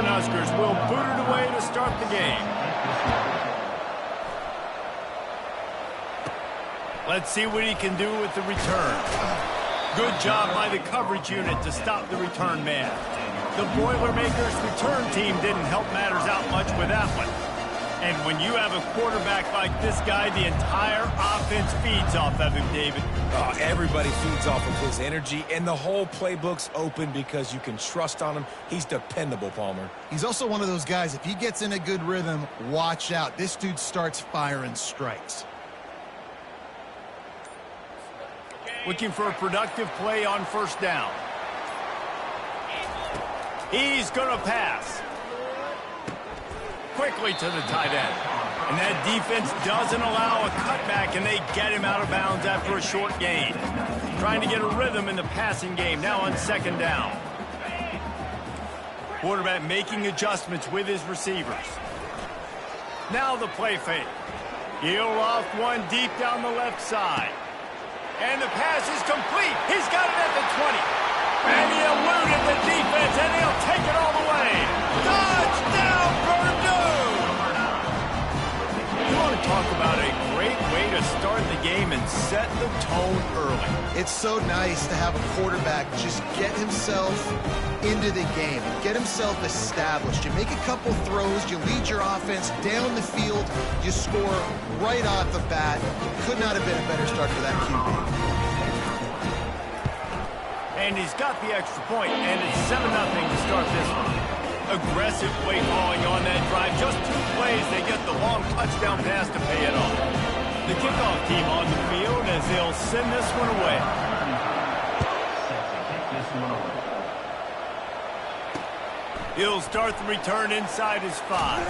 Cornhuskers will boot it away to start the game. Let's see what he can do with the return. Good job by the coverage unit to stop the return man. The Boilermakers return team didn't help matters out much with that one. And when you have a quarterback like this guy, the entire offense feeds off of him, David. Oh, everybody feeds off of his energy, and the whole playbook's open because you can trust on him. He's dependable, Palmer. He's also one of those guys, if he gets in a good rhythm, watch out. This dude starts firing strikes. Looking for a productive play on first down. He's going to pass. Quickly to the tight end. And that defense doesn't allow a cutback, and they get him out of bounds after a short gain. Trying to get a rhythm in the passing game now on second down. Quarterback making adjustments with his receivers. Now the play fake. He'll off one deep down the left side. And the pass is complete. He's got it at the 20. And he eluded the defense, and he'll take it all the way. Touchdown, Purdue! You want to talk about a great way to start the game and set the tone early. It's so nice to have a quarterback just get himself into the game, get himself established. You make a couple throws, you lead your offense down the field, you score right off the bat. Could not have been a better start for that QB. And he's got the extra point, and it's 7-0 to start this one. Aggressive play calling on that drive. Just 2 plays, they get the long touchdown pass to pay it off. The kickoff team on the field as they'll send this one away. He'll start the return inside his 5.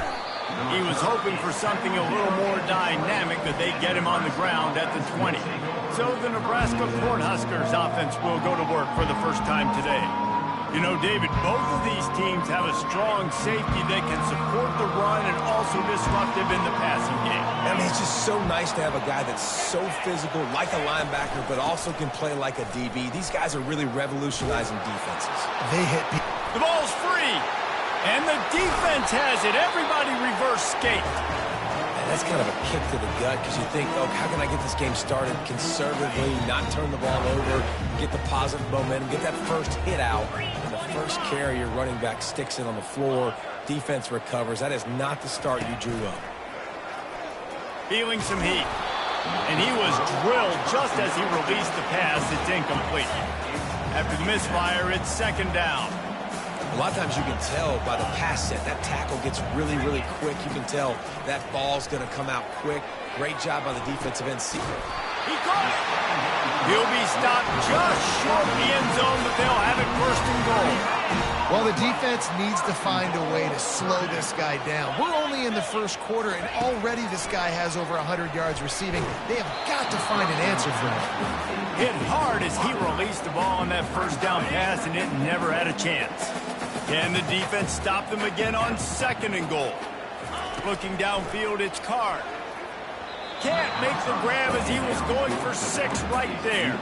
He was hoping for something a little more dynamic, but they get him on the ground at the 20. So the Nebraska Cornhuskers offense will go to work for the first time today. You know, David, both of these teams have a strong safety that can support the run and also disruptive in the passing game. I mean, it's just so nice to have a guy that's so physical, like a linebacker, but also can play like a DB. These guys are really revolutionizing defenses. They hit people. The ball's free. And the defense has it. Everybody reverse skate. And that's kind of a kick to the gut because you think, oh, how can I get this game started conservatively, not turn the ball over, get the positive momentum, get that first hit out. And the first carry, your running back sticks it on the floor. Defense recovers. That is not the start you drew up. Feeling some heat. And he was drilled just as he released the pass. It's incomplete. After the misfire, it's second down. A lot of times you can tell by the pass set, that tackle gets really, really quick. You can tell that ball's going to come out quick. Great job by the defensive end. He caught it. He'll be stopped just short of the end zone, but they'll have it first and goal. Well, the defense needs to find a way to slow this guy down. We're only in the first quarter, and already this guy has over 100 yards receiving. They have got to find an answer for him. Hit hard as he released the ball on that first down pass, and it never had a chance. Can the defense stop them again on second and goal? Looking downfield, it's Card. Can't make the grab as he was going for 6 right there.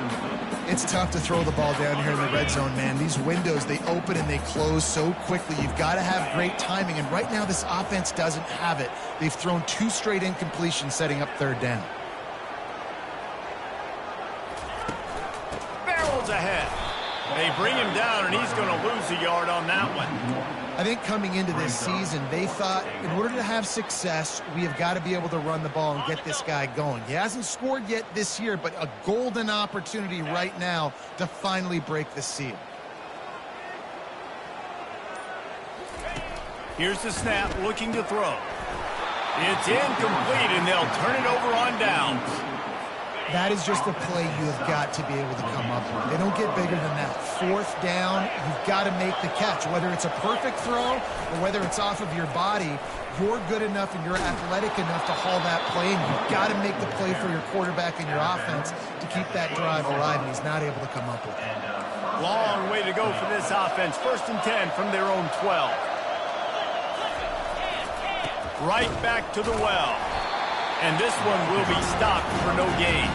It's tough to throw the ball down here in the red zone, man. These windows, they open and they close so quickly. You've got to have great timing, and right now this offense doesn't have it. They've thrown 2 straight incompletions setting up third down. Barrels ahead. They bring him down, and he's going to lose a yard on that one. I think coming into this season, they thought in order to have success, we have got to be able to run the ball and get this guy going. He hasn't scored yet this year, but a golden opportunity right now to finally break the seal. Here's the snap, looking to throw. It's incomplete, and they'll turn it over on downs. That is just a play you have got to be able to come up with. They don't get bigger than that. 4th down, you've got to make the catch. Whether it's a perfect throw or whether it's off of your body, you're good enough and you're athletic enough to haul that play, and you've got to make the play for your quarterback and your offense to keep that drive alive, and he's not able to come up with it. Long way to go for this offense. 1st and 10 from their own 12. Right back to the well. And this one will be stopped for no gain.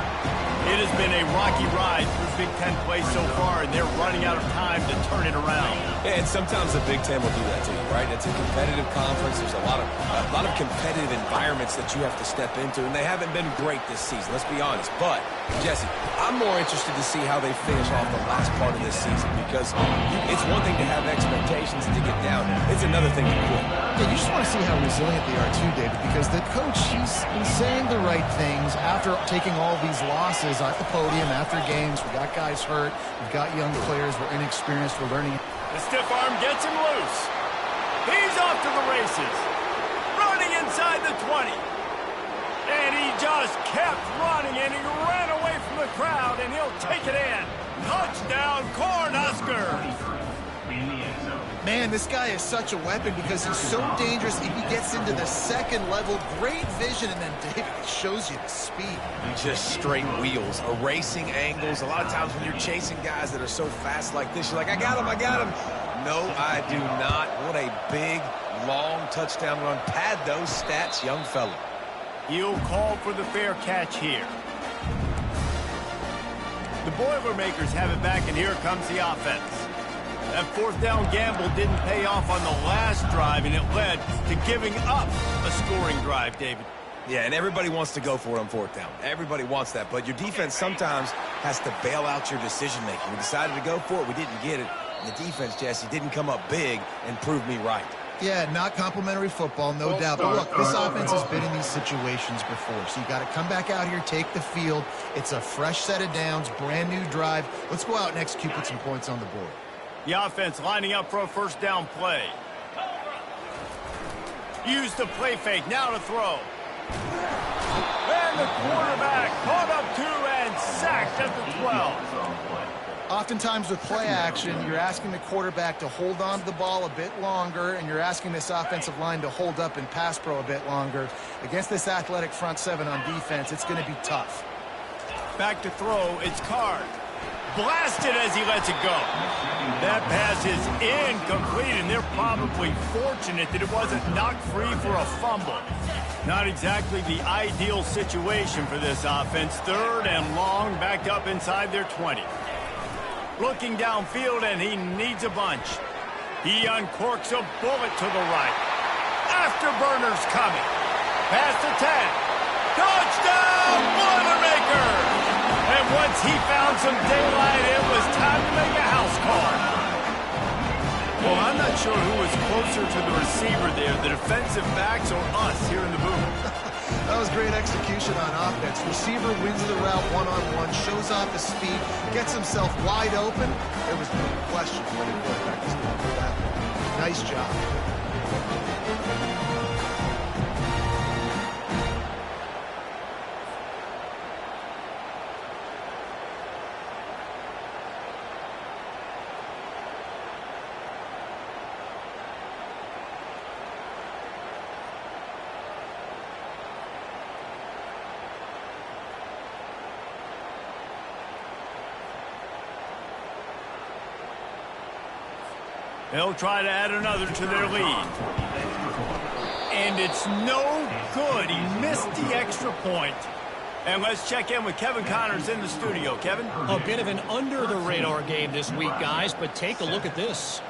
It has been a rocky ride through Big Ten play so far, and they're running out of time to turn it around. Yeah, and sometimes the Big Ten will do that to you, right? It's a competitive conference. There's a lot of competitive environments that you have to step into, and they haven't been great this season, let's be honest. But, Jesse, I'm more interested to see how they finish off the last part of this season, because it's one thing to have expectations and to get down. It's another thing to quit. Yeah, you just want to see how resilient they are too, David, because the coach, he's been saying the right things after taking all these losses at the podium after games. We got guys hurt. We've got young players. We're inexperienced. We're learning. The stiff arm gets him loose. He's off to the races. Running inside the 20. And he just kept running, and he ran away from the crowd, and he'll take it in. Touchdown, Cornhuskers. Man, this guy is such a weapon because he's so dangerous. If he gets into the second level, great vision, and then David shows you the speed. Just straight wheels, erasing angles. A lot of times when you're chasing guys that are so fast like this, you're like, I got him, I got him. No, I do not. What a big, long touchdown run. Pad those stats, young fella. He'll call for the fair catch here. The Boilermakers have it back, and here comes the offense. That fourth down gamble didn't pay off on the last drive, and it led to giving up a scoring drive, David. Yeah, and everybody wants to go for it on fourth down. Everybody wants that, but your defense sometimes has to bail out your decision-making. We decided to go for it. We didn't get it. And the defense, Jesse, didn't come up big and prove me right. Yeah, not complimentary football, no doubt. But look, this offense has been in these situations before. So you got to come back out here, take the field. It's a fresh set of downs, brand new drive. Let's go out and execute, put some points on the board. The offense lining up for a first down play. Use the play fake, now to throw. And the quarterback caught up 2 and sacked at the 12. Oftentimes with play action, you're asking the quarterback to hold on to the ball a bit longer, and you're asking this offensive line to hold up in pass pro a bit longer. Against this athletic front seven on defense, it's going to be tough. Back to throw, it's Card. Blasted as he lets it go. That pass is incomplete, and they're probably fortunate that it wasn't knocked free for a fumble. Not exactly the ideal situation for this offense. Third and long, backed up inside their 20. Looking downfield, and he needs a bunch. He uncorks a bullet to the right. Afterburner's coming. Past the 10. Touchdown, Boilermakers! And once he found some daylight, it was time to make a house call. Well, I'm not sure who was closer to the receiver there, the defensive backs or us here in the booth. That was great execution on offense. Receiver wins the route one-on-one, shows off his speed, gets himself wide open. There was no question whether the quarterback was going to do that. Nice job. They'll try to add another to their lead. And it's no good. He missed the extra point. And let's check in with Kevin Connors in the studio. Kevin? A bit of an under-the-radar game this week, guys, but take a look at this.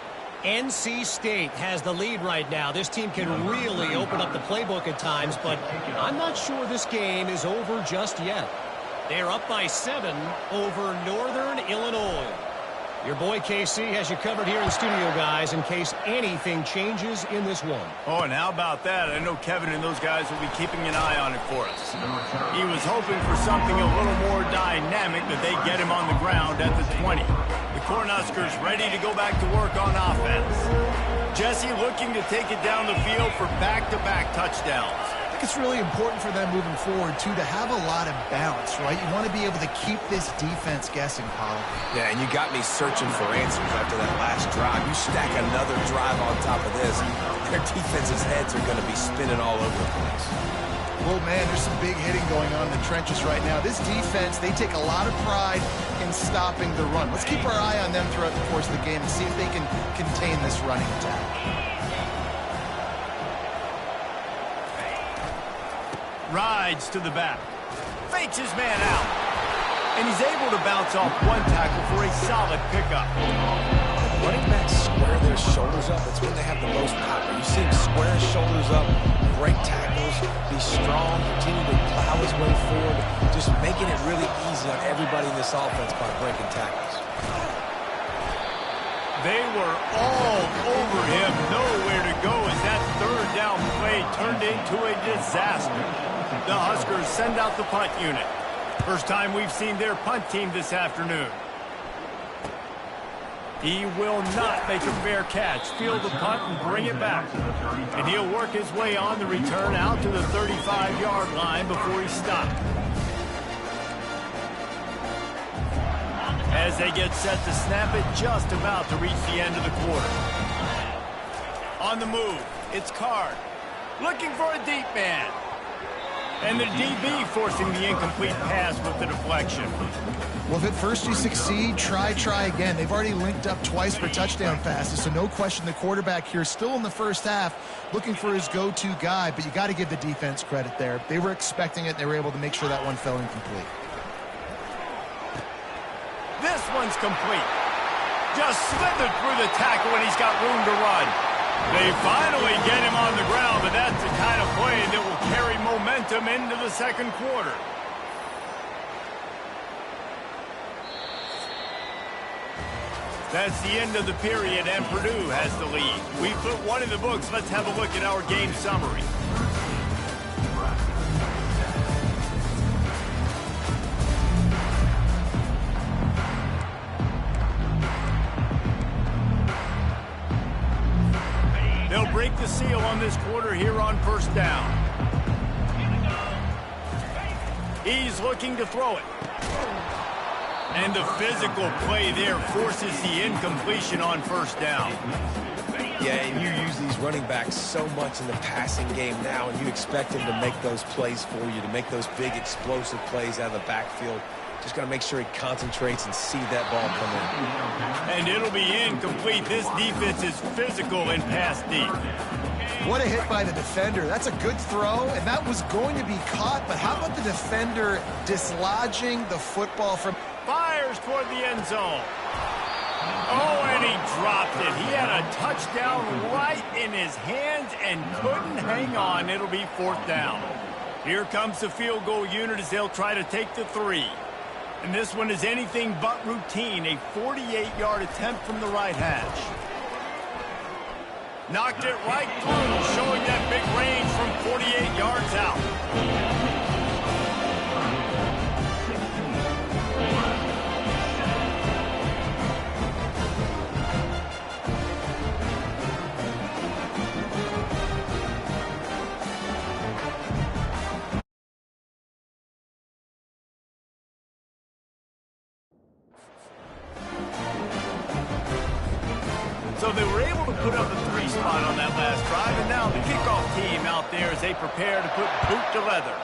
NC State has the lead right now. This team can really open up the playbook at times, but I'm not sure this game is over just yet. They're up by 7 over Northern Illinois. Your boy KC has you covered here in studio, guys, in case anything changes in this one. Oh, and how about that? I know Kevin and those guys will be keeping an eye on it for us. He was hoping for something a little more dynamic, that they get him on the ground at the 20. The Cornhuskers ready to go back to work on offense. Jesse looking to take it down the field for back-to-back touchdowns. I think it's really important for them moving forward, too, to have a lot of balance, right? You want to be able to keep this defense guessing, Paul. Yeah, and you got me searching for answers after that last drive. You stack another drive on top of this, their defense's heads are going to be spinning all over the place. Well, man, there's some big hitting going on in the trenches right now. This defense, they take a lot of pride in stopping the run. Let's keep our eye on them throughout the course of the game and see if they can contain this running attack. Rides to the back. Fakes his man out. And he's able to bounce off one tackle for a solid pickup. Running backs square their shoulders up. It's when they have the most power. You see him square his shoulders up, break tackles, be strong, continue to plow his way forward, just making it really easy on everybody in this offense by breaking tackles. They were all over him, nowhere to go as that third down play turned into a disaster. The Huskers send out the punt unit. First time we've seen their punt team this afternoon. He will not make a fair catch. Field the punt and bring it back. And he'll work his way on the return out to the 35-yard line before he stopped. As they get set to snap it, just about to reach the end of the quarter. On the move, it's Card. Looking for a deep man. And the DB forcing the incomplete pass with the deflection. Well, if at first you succeed, try again. They've already linked up twice for touchdown passes, so no question the quarterback here still in the first half looking for his go-to guy, but you got to give the defense credit there. They were expecting it. They were able to make sure that one fell incomplete. This one's complete. Just slithered through the tackle and he's got room to run. They finally get him on the ground, but that's the kind of play that will carry momentum into the second quarter. That's the end of the period, and Purdue has the lead. We put one in the books. Let's have a look at our game summary. They'll break the seal on this quarter here on first down. He's looking to throw it. And the physical play there forces the incompletion on first down. Yeah, and you use these running backs so much in the passing game now, and you expect them to make those plays for you, to make those big explosive plays out of the backfield. Just got to make sure he concentrates and see that ball come in. And it'll be incomplete. This defense is physical and pass deep. What a hit by the defender. That's a good throw, and that was going to be caught, but how about the defender dislodging the football from... Fires toward the end zone. Oh, and he dropped it. He had a touchdown right in his hands and couldn't hang on. It'll be fourth down. Here comes the field goal unit as they'll try to take the 3. And this one is anything but routine. A 48-yard attempt from the right hash. Knocked it right through, showing that big range from 48 yards out. So they were able to put up a 3 spot on that last drive, and now the kickoff team out there as they prepare to put boot to leather.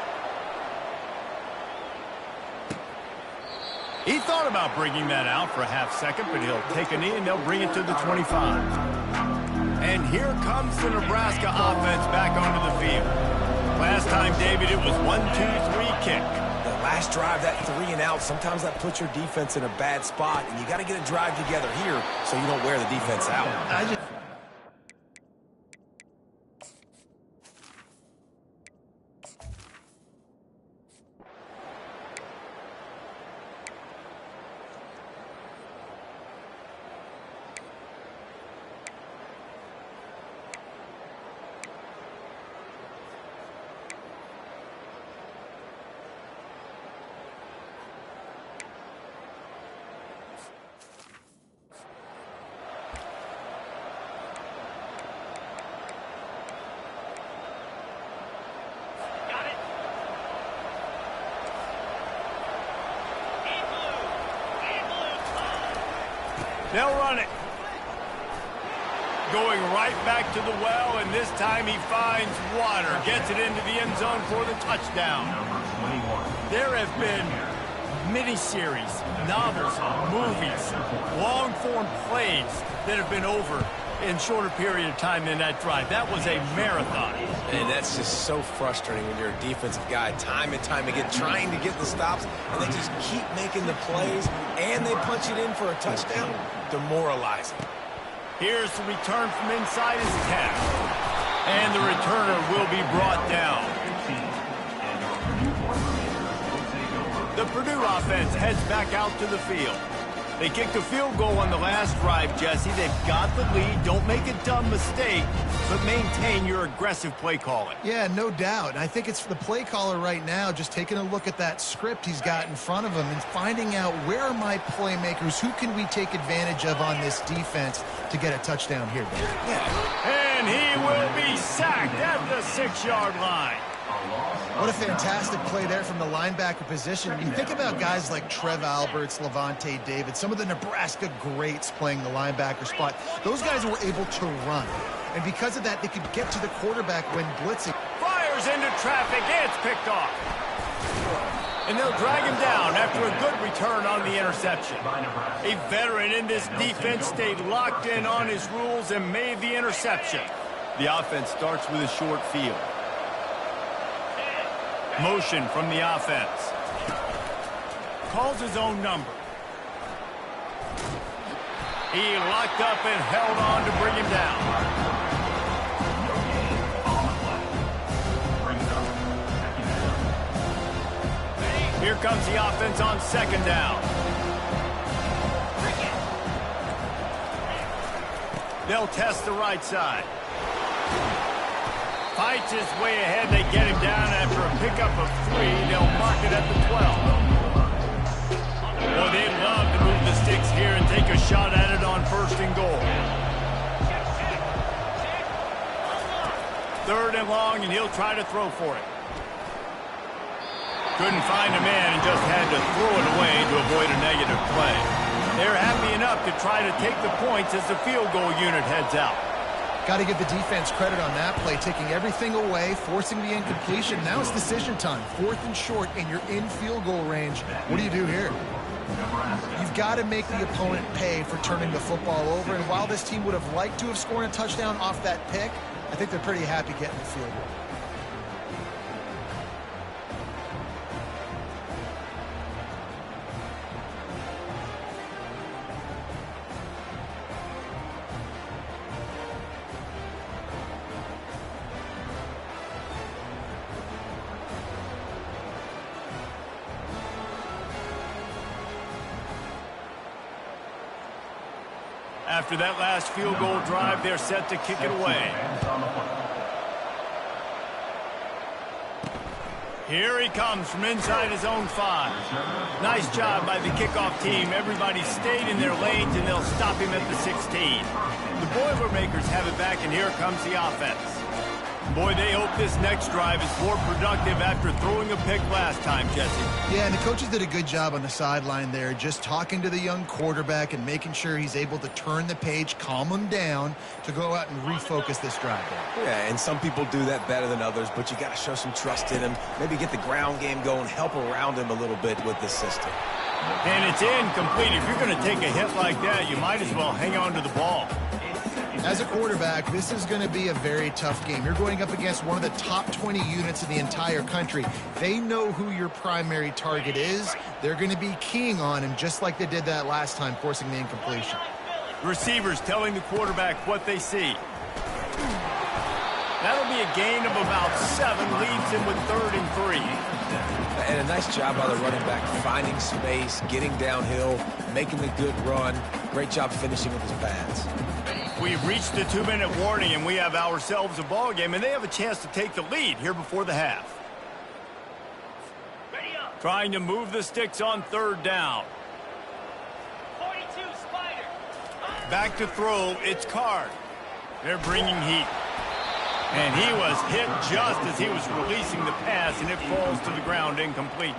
He thought about bringing that out for a half second, but he'll take a knee and they'll bring it to the 25. And here comes the Nebraska offense back onto the field. Last time, David, it was 1-2-3 kick. Last drive, that 3 and out, sometimes that puts your defense in a bad spot, and you got to get a drive together here so you don't wear the defense out. They'll run it. Going right back to the well, and this time he finds water. Gets it into the end zone for the touchdown. There have been miniseries, novels, movies, long-form plays that have been over in shorter period of time than that drive. That was a marathon. And that's just so frustrating when you're a defensive guy, time and time again, trying to get the stops, and they just keep making the plays, and they punch it in for a touchdown. Demoralizing. Here's the return from inside his 10. And the returner will be brought down. The Purdue offense heads back out to the field. They kicked a field goal on the last drive, Jesse. They've got the lead. Don't make a dumb mistake, but maintain your aggressive play calling. Yeah, no doubt. I think it's the play caller right now just taking a look at that script he's got in front of him and finding out where are my playmakers, who can we take advantage of on this defense to get a touchdown here. And he will be sacked at the 6-yard line. What a fantastic play there from the linebacker position. You think about guys like Trev Alberts, Levante David, some of the Nebraska greats playing the linebacker spot. Those guys were able to run. And because of that, they could get to the quarterback when blitzing. Fires into traffic. It's picked off. And they'll drag him down after a good return on the interception. A veteran in this defense stayed locked in on his rules and made the interception. The offense starts with a short field. Motion from the offense. Calls his own number. He locked up and held on to bring him down. Here comes the offense on 2nd down. They'll test the right side. Fights his way ahead. They get him down after a pickup of 3. They'll mark it at the 12. Boy, they'd love to move the sticks here and take a shot at it on 1st and goal. 3rd and long, and he'll try to throw for it. Couldn't find a man and just had to throw it away to avoid a negative play. They're happy enough to try to take the points as the field goal unit heads out. Got to give the defense credit on that play, taking everything away, forcing the incompletion. Now it's decision time. 4th and short, and you're in field goal range. What do you do here? You've got to make the opponent pay for turning the football over. And while this team would have liked to have scored a touchdown off that pick, I think they're pretty happy getting the field goal. After that last field goal drive, they're set to kick it away. Here he comes from inside his own 5. Nice job by the kickoff team. Everybody stayed in their lanes, and they'll stop him at the 16. The Boilermakers have it back, and here comes the offense. Boy, they hope this next drive is more productive after throwing a pick last time, Jesse. Yeah, and the coaches did a good job on the sideline there, just talking to the young quarterback and making sure he's able to turn the page, calm him down to go out and refocus this drive. Yeah, and some people do that better than others, but you got to show some trust in him, maybe get the ground game going, help around him a little bit with this system. And it's incomplete. If you're going to take a hit like that, you might as well hang on to the ball. As a quarterback, this is going to be a very tough game. You're going up against one of the top 20 units in the entire country. They know who your primary target is. They're going to be keying on him just like they did that last time, forcing the incompletion. Receivers telling the quarterback what they see. That'll be a gain of about 7, leaves him with 3rd and 3. And a nice job by the running back, finding space, getting downhill, making a good run. Great job finishing with his pads. We've reached the 2-minute warning, and we have ourselves a ball game, and they have a chance to take the lead here before the half. Trying to move the sticks on 3rd down. 42 Spider. Back to throw, it's Card. They're bringing heat. And he was hit just as he was releasing the pass, and it falls to the ground incomplete.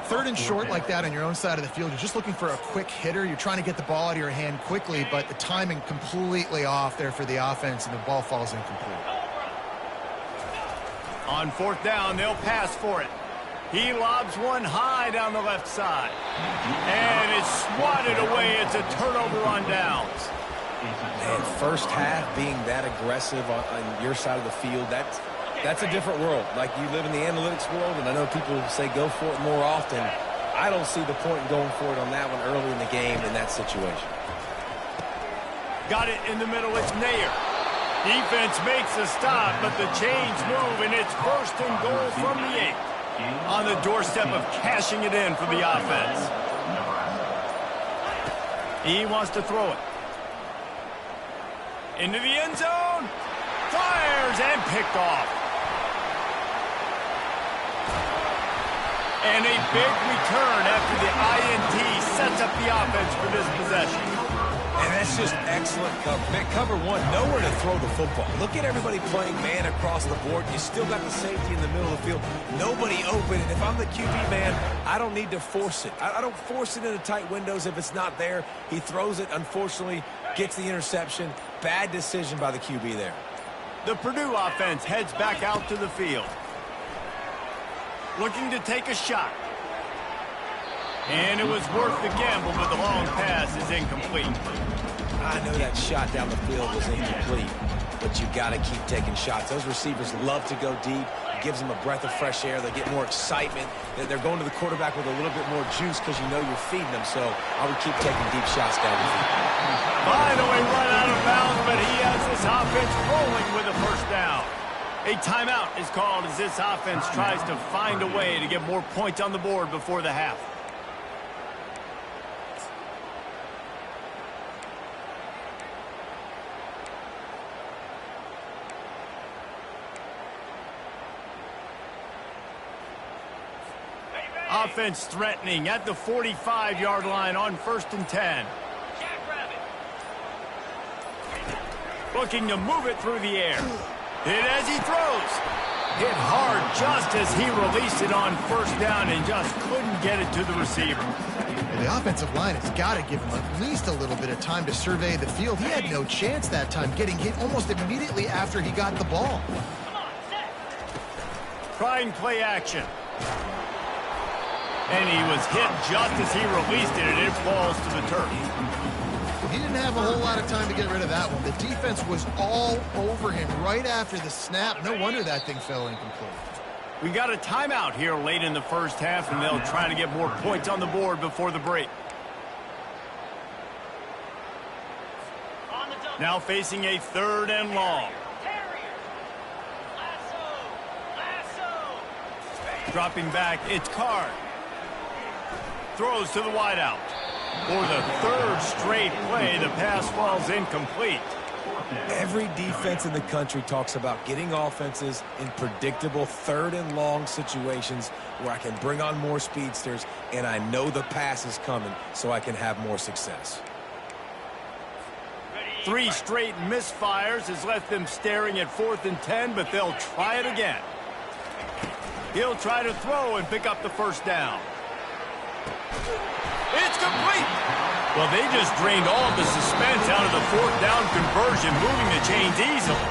3rd and short like that on your own side of the field, you're just looking for a quick hitter. You're trying to get the ball out of your hand quickly, but the timing completely off there for the offense, and the ball falls incomplete. On 4th down, they'll pass for it. He lobs one high down the left side. And it's swatted away. It's a turnover on downs. And first half being that aggressive on your side of the field, that's a different world. Like, you live in the analytics world, and I know people say go for it more often. I don't see the point in going for it on that one early in the game in that situation. Got it in the middle. It's Nair. Defense makes a stop, but the chains move, and it's first and goal from the 8. On the doorstep of cashing it in for the offense. He wants to throw it. Into the end zone. Fires and picked off. And a big return after the INT sets up the offense for this possession. And that's just excellent cover. Man, cover one, nowhere to throw the football. Look at everybody playing man across the board. You still got the safety in the middle of the field. Nobody open. And if I'm the QB, man, I don't need to force it. I don't force it into tight windows if it's not there. He throws it, unfortunately, gets the interception. Bad decision by the QB there. The Purdue offense heads back out to the field. Looking to take a shot. And it was worth the gamble, but the long pass is incomplete. I know that shot down the field was incomplete, but you got to keep taking shots. Those receivers love to go deep. It gives them a breath of fresh air. They get more excitement. They're going to the quarterback with a little bit more juice because you know you're feeding them. So I would keep taking deep shots down the field. Finally run out of bounds, but he has this offense rolling with a first down. A timeout is called as this offense tries to find a way to get more points on the board before the half. Offense threatening at the 45-yard line on 1st and 10. Looking to move it through the air. Hit as he throws. Hit hard just as he released it on first down and just couldn't get it to the receiver. The offensive line has got to give him at least a little bit of time to survey the field. He had no chance that time, getting hit almost immediately after he got the ball. Trying play action. And he was hit just as he released it, and it falls to the turf. He didn't have a whole lot of time to get rid of that one. The defense was all over him right after the snap. No wonder that thing fell incomplete. We got a timeout here late in the first half, and they'll try to get more points on the board before the break. Now facing a 3rd and long. Dropping back, it's Card. Throws to the wideout. For the 3rd straight play, the pass falls incomplete. Every defense in the country talks about getting offenses in predictable 3rd and long situations where I can bring on more speedsters and I know the pass is coming so I can have more success. 3 straight misfires has left them staring at 4th and 10, but they'll try it again. He'll try to throw and pick up the first down. It's complete. Well, they just drained all the suspense out of the 4th down conversion, moving the chains easily.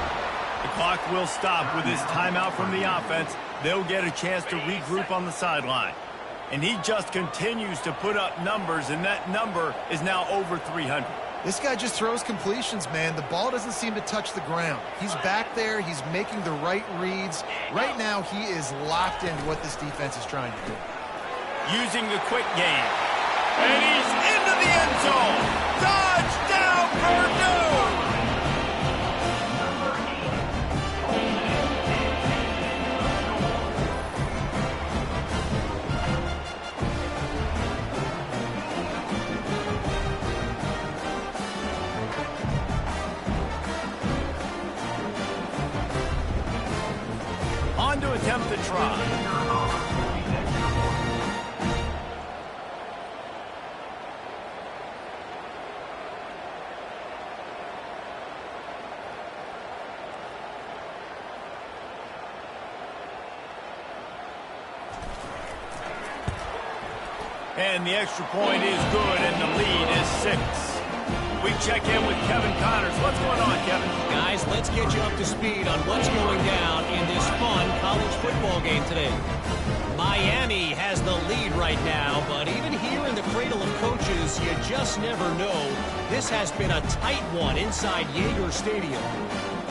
The clock will stop with this timeout from the offense. They'll get a chance to regroup on the sideline. And he just continues to put up numbers, and that number is now over 300. This guy just throws completions, man. The ball doesn't seem to touch the ground. He's back there. He's making the right reads. Right now, he is locked into what this defense is trying to do. Using the quick game. And he's into the end zone. Touchdown, Purdue! On to attempt the try. And the extra point is good, and the lead is 6. We check in with Kevin Connors. What's going on, Kevin? Guys, let's let's get you up to speed on what's going down in this fun college football game today. Miami has the lead right now, but even here in the cradle of coaches, you just never know. This has been a tight one inside Yager Stadium.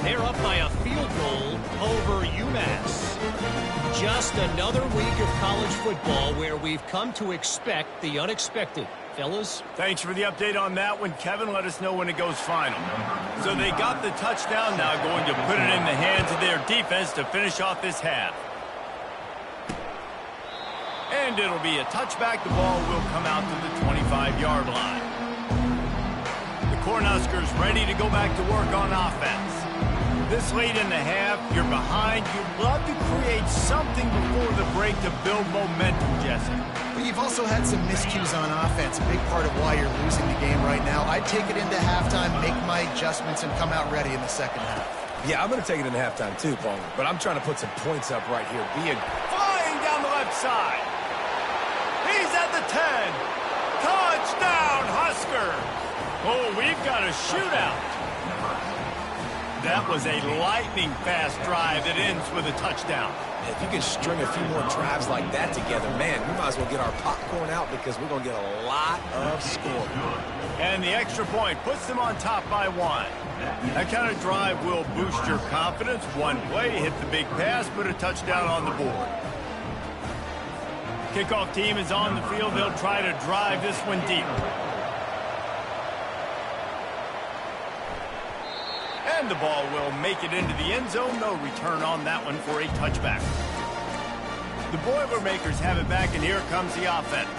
They're up by a field goal over UMass. Just another week of college football where we've come to expect the unexpected. Fellas? Thanks for the update on that one, Kevin. Let us know when it goes final. So they got the touchdown now, going to put it in the hands of their defense to finish off this half. And it'll be a touchback. The ball will come out to the 25-yard line. The Cornhuskers ready to go back to work on offense. This late in the half, you're behind. You'd love to create something before the break to build momentum, Jesse. But you've also had some miscues on offense, a big part of why you're losing the game right now. I'd take it into halftime, make my adjustments, and come out ready in the second half. Yeah, I'm going to take it into halftime too, Paul. But I'm trying to put some points up right here. Flying down the left side. He's at the 10. Touchdown, Husker. Oh, we've got a shootout. That was a lightning-fast drive that ends with a touchdown. If you can string a few more drives like that together, man, we might as well get our popcorn out because we're going to get a lot of scoring. And the extra point puts them on top by 1. That kind of drive will boost your confidence. One play, hit the big pass, put a touchdown on the board. Kickoff team is on the field. They'll try to drive this one deep. And the ball will make it into the end zone. No return on that one for a touchback. The Boilermakers have it back, and here comes the offense.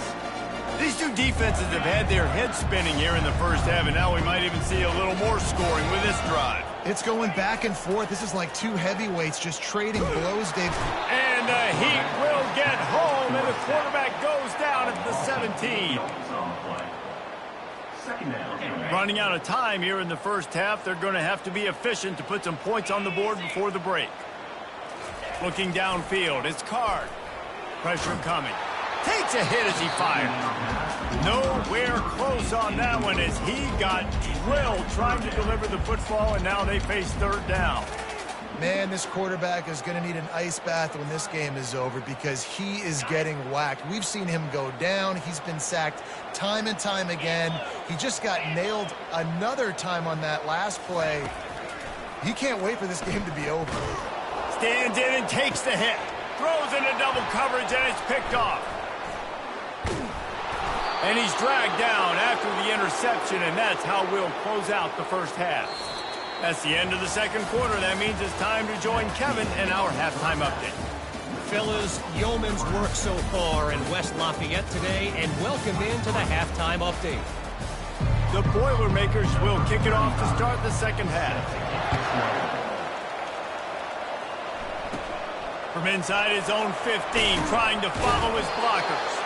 These two defenses have had their heads spinning here in the first half, and now we might even see a little more scoring with this drive. It's going back and forth. This is like two heavyweights just trading blows, Dave. And the Heat will get home, and the quarterback goes down at the 17. Running out of time here in the first half. They're going to have to be efficient to put some points on the board before the break. Looking downfield, it's Card. Pressure coming. Takes a hit as he fires. Nowhere close on that one as he got drilled trying to deliver the football, and now they face third down. Man, this quarterback is going to need an ice bath when this game is over because he is getting whacked. We've seen him go down. He's been sacked time and time again. He just got nailed another time on that last play. He can't wait for this game to be over. Stands in and takes the hit. Throws into double coverage, and it's picked off. And he's dragged down after the interception, and that's how we'll close out the first half. That's the end of the second quarter. That means it's time to join Kevin in our halftime update. Fellas, yeoman's work so far in West Lafayette today, and welcome into the halftime update. The Boilermakers will kick it off to start the second half. From inside his own 15, trying to follow his blockers.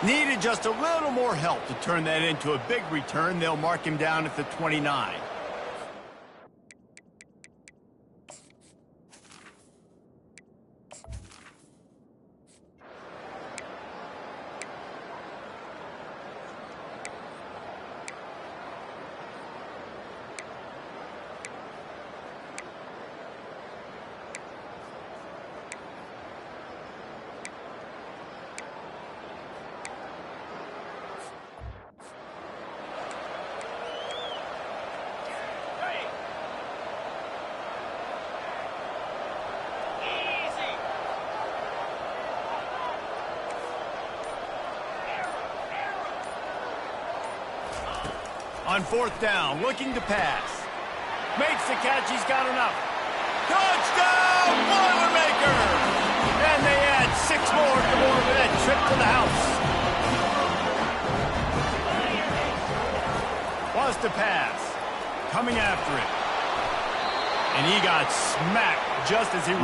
Needed just a little more help to turn that into a big return. They'll mark him down at the 29. On fourth down, looking to pass. Makes the catch, he's got enough. Touchdown, Boilermakers! And they add 6 more to more for that trip to the house. Was to pass. Coming after it. And he got smacked just as he...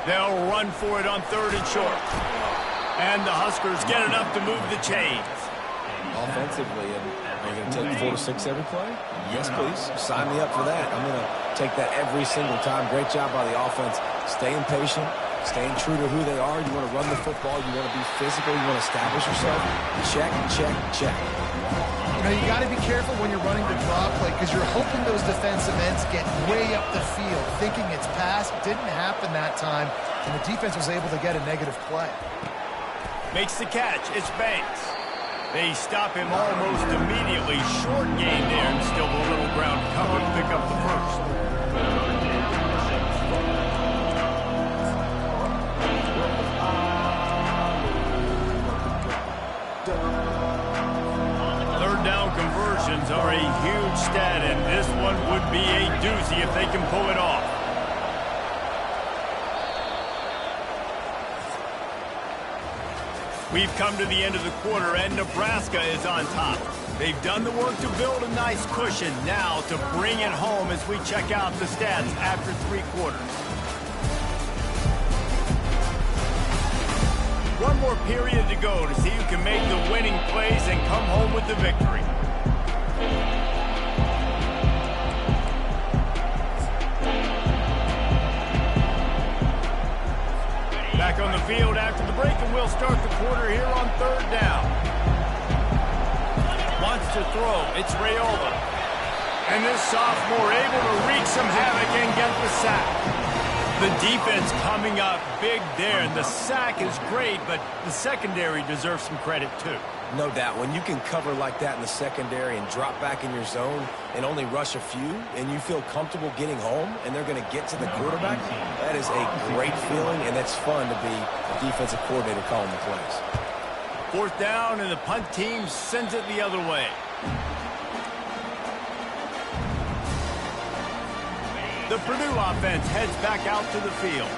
They'll run for it on 3rd and short. And the Huskers get enough to move the chains. Offensively, and are you going to take 4 to 6 every play? Yes, please. Sign me up for that. I'm going to take that every single time. Great job by the offense. Staying patient, staying true to who they are. You want to run the football. You want to be physical. You want to establish yourself. Check, check, check. You know, you got to be careful when you're running the draw play because you're hoping those defensive ends get way up the field, thinking it's pass. Didn't happen that time, and the defense was able to get a negative play. Makes the catch. It's Banks. They stop him almost immediately. Short gain there, and still a little ground cover to pick up the first. Third down conversions are a huge stat, and this one would be a doozy if they can pull it off. We've come to the end of the quarter, and Nebraska is on top. They've done the work to build a nice cushion. Now to bring it home as we check out the stats after 3 quarters. One more period to go to see who can make the winning plays and come home with the victory. Back on the field after the break, and we'll start the quarter here on 3rd down. Wants to throw. It's Raiola. And this sophomore able to wreak some havoc and get the sack. The defense coming up big there, and the sack is great, but the secondary deserves some credit too. No doubt. When you can cover like that in the secondary and drop back in your zone and only rush a few, and you feel comfortable getting home, and they're going to get to the quarterback, that is a great feeling, and it's fun to be a defensive coordinator calling the plays. 4th down, and the punt team sends it the other way. The Purdue offense heads back out to the field.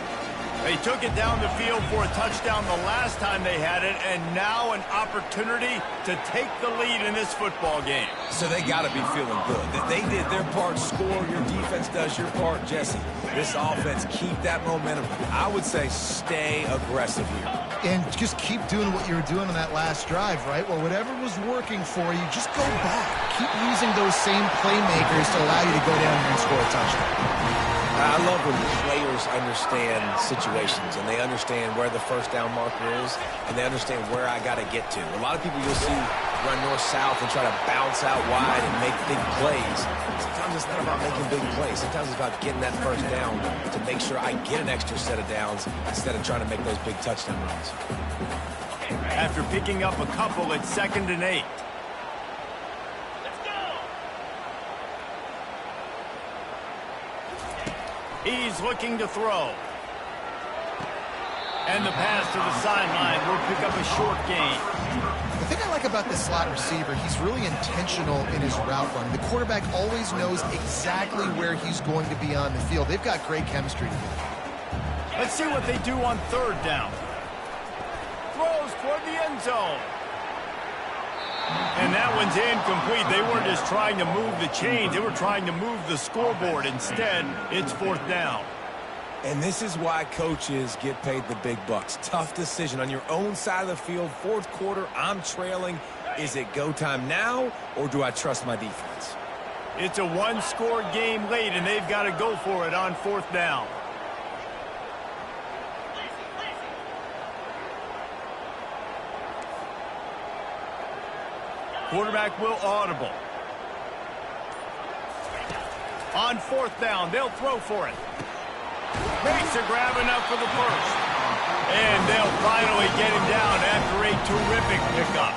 They took it down the field for a touchdown the last time they had it, and now an opportunity to take the lead in this football game. So they got to be feeling good. They did their part, score. Your defense does your part, Jesse. This offense, keep that momentum. I would say stay aggressive here. And just keep doing what you were doing on that last drive, right? Well, whatever was working for you, just go back. Keep using those same playmakers to allow you to go down here and score a touchdown. I love when players understand situations and they understand where the first down marker is and they understand where I got to get to. A lot of people you'll see run north-south and try to bounce out wide and make big plays. Sometimes it's not about making big plays. Sometimes it's about getting that first down to make sure I get an extra set of downs instead of trying to make those big touchdown runs. After picking up a couple at 2nd and 8. He's looking to throw. And the pass to the sideline will pick up a short gain. The thing I like about this slot receiver, he's really intentional in his route running. The quarterback always knows exactly where he's going to be on the field. They've got great chemistry together. Let's see what they do on 3rd down. Throws toward the end zone. And that one's incomplete. They weren't just trying to move the chains. They were trying to move the scoreboard. Instead, it's 4th down. And this is why coaches get paid the big bucks. Tough decision on your own side of the field. 4th quarter, I'm trailing. Is it go time now, or do I trust my defense? It's a 1-score game late, and they've got to go for it on 4th down. Quarterback will audible. On 4th down, they'll throw for it. Makes a grab enough for the first. And they'll finally get him down after a terrific pickup.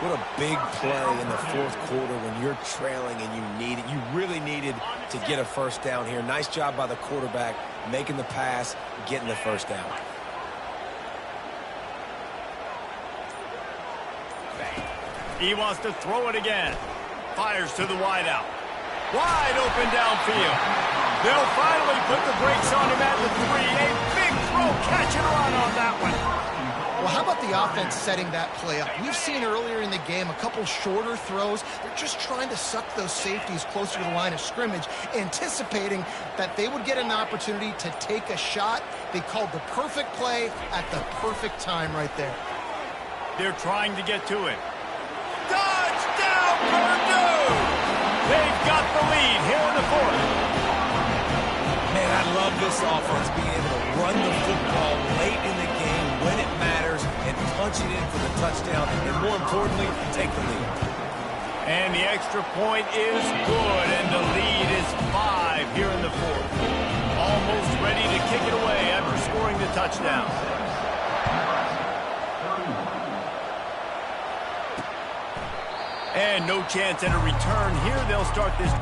What a big play in the 4th quarter when you're trailing and you really needed to get a first down here. Nice job by the quarterback making the pass, getting the first down. He wants to throw it again. Fires to the wideout. Wide open downfield. They'll finally put the brakes on him at the 3. A big throw, catch and run on that one. Well, how about the offense setting that play up? We've seen earlier in the game a couple shorter throws. They're just trying to suck those safeties closer to the line of scrimmage, anticipating that they would get an opportunity to take a shot. They called the perfect play at the perfect time right there. They're trying to get to it. Touchdown, Purdue! They've got the lead here in the fourth. Man, I love this offense being able to run the football late in the game when it matters and punch it in for the touchdown, and more importantly, take the lead. And the extra point is good, and the lead is 5 here in the fourth. Almost ready to kick it away after scoring the touchdown. And no chance at a return here. They'll start this